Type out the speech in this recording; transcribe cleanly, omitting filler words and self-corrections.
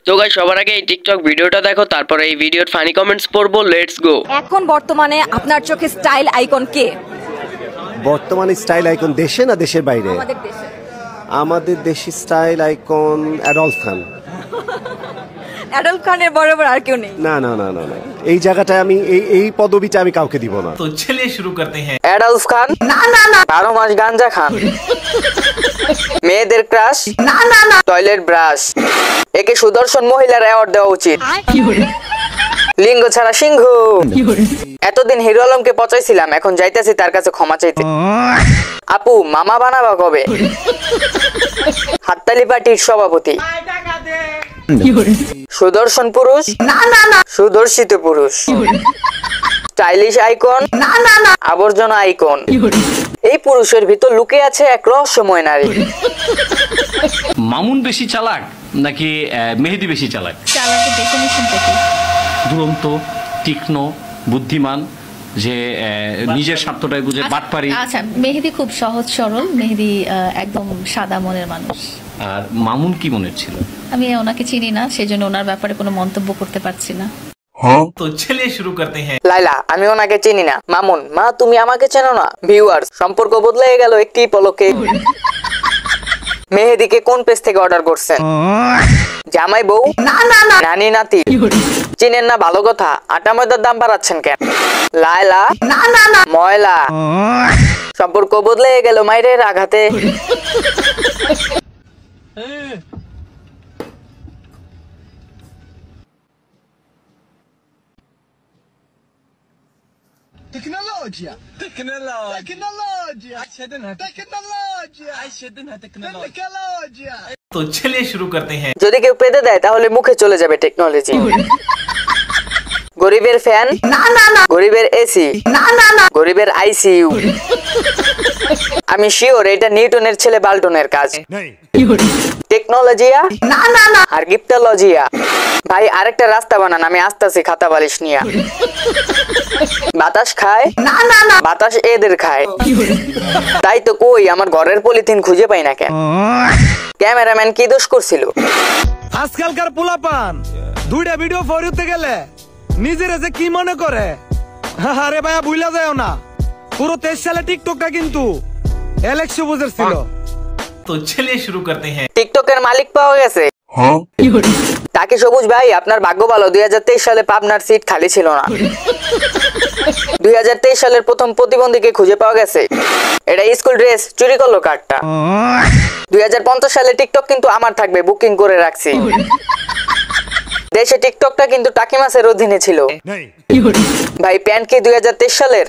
তো গাইস সবার আগে এই টিকটক ভিডিওটা দেখো, তারপরে এই ভিডিওর ফানি কমেন্টস পড়বো। Let's go. এখন বর্তমানে আপনার চোখে স্টাইল আইকন কে? বর্তমানে স্টাইল আইকন দেশে না দেশের বাইরে? আমাদের দেশে। আমাদের দেশি স্টাইল আইকন অ্যাডলফ খান। অ্যাডলফ খানের বরাবর আর কেউ নেই? না না না না না, এই জায়গাটায় আমি এই পদবিটা আমি কাউকে দিব না। तो चलिए शुरू करते हैं। অ্যাডলফ খান? না না না। 12 মাস গাঞ্জা খান? মেয়েদের ক্রাশ? না না না। Toilet brush? একে সুদর্শন মহিলার অ্যাওয়ার্ড দেওয়া উচিত। লিঙ্গ ছাড়া সিংহ। এতদিন হিরো আলমকে পচাইছিলাম, এখন যাইতেছি তার কাছে ক্ষমা চাইতে। আপু মামা বানাবা কবে? হাততালি পার্টির সভাপতি? সুদর্শন পুরুষ? না না না। সুদর্শিত পুরুষ? Stylish icon? না না না। আবর্জনা আইকন? এই পুরুষের ভিতর লুকিয়ে আছে এক রহস্যময় নারী। মামুন বেশি চালাক নাকি মেহেদি বেশি চালাক? চালাকের ডেফিনিশনটা কি? দুরন্ত, তীক্ষ্ণ, বুদ্ধিমান, যে নিজের স্বার্থটাই বুঝে বাটপারি। আচ্ছা, মেহেদি খুব সহজ সরল, মেহেদি একদম সাদা মনের মানুষ। আর মামুন কি মনের ছিল? আমি ওনাকে চিনি না, সেজন্য ওনার ব্যাপারে কোনো মন্তব্য করতে পারছি না। তো চলিए शुरू करते हैं। লাইলা, আমি ওনাকে চিনি না। মামুন, মা তুমি আমাকে চেনো না? ভিউয়ার্স, সম্পর্ক বদলে গেল একটি পলকে। মেহেদিকে কোন পেজ থেকে অর্ডার করছেন? জামাই বউ? না না না। নানি নাতি? চিনেন না, ভালো কথা। আটা ময়দার দাম বাড়াচ্ছেন কেন? লাইলা? না না না। ময়লা? সম্পর্ক বদলে গেল মায়ের আঘাতে। تكنولوجيا تكنولوجيا तो चलिए शुरू करते हैं। যদি কেউ পেতে দেয় তাহলে মুখে চলে যাবে টেকনোলজি। গরিবের ফ্যান? না না না। গরিবের এসি? না না না। গরিবের আইসিইউ? আমি শিওর এটা নিউটনের ছেলে বাল্টনের কাজ। টেকনোলজিয়া? না না না। আর গিফটোলজিয়া? ভাই আরেকটা রাস্তা বানান, আমি আসতেছি খাতা বালিশ নিয়া। বাতাস খায়? না না না। বাতাস এদের খায়। তাই তো কই, আমার ঘরের পলিথিন খুঁজে পাই না কেন? ক্যামেরাম্যান কি দোষ করছিল? আজকালকার পোলাপান দুইটা ভিডিও ফরিতে গেলে নিজের যে কি মনে করে, আরে ভাইয়া ভুলা যায় না, পুরো 23 সালে টিকটকটা কিন্তু এলেক্সো বুঝের ছিল। तो चलिए शुरू करते हैं। টিকটকের মালিক পাওয়া গেছে। তাকে সবুজ ভাই, আপনার ভাগ্য ভালো, 2023 সালে পাবনার সিট খালি ছিল না। 2023 সালের প্রথম প্রতিবন্ধীকে খুঁজে পাওয়া গেছে। এটা স্কুল ড্রেস চুরি করলো কার্ডটা। 2050 সালে টিকটক কিন্তু আমার থাকবে, বুকিং করে রাখছি। দেশে টিকটকটা কিন্তু টাকি মাসের অধীনে ছিল। ভাই প্যান্ট কি 2023 সালের?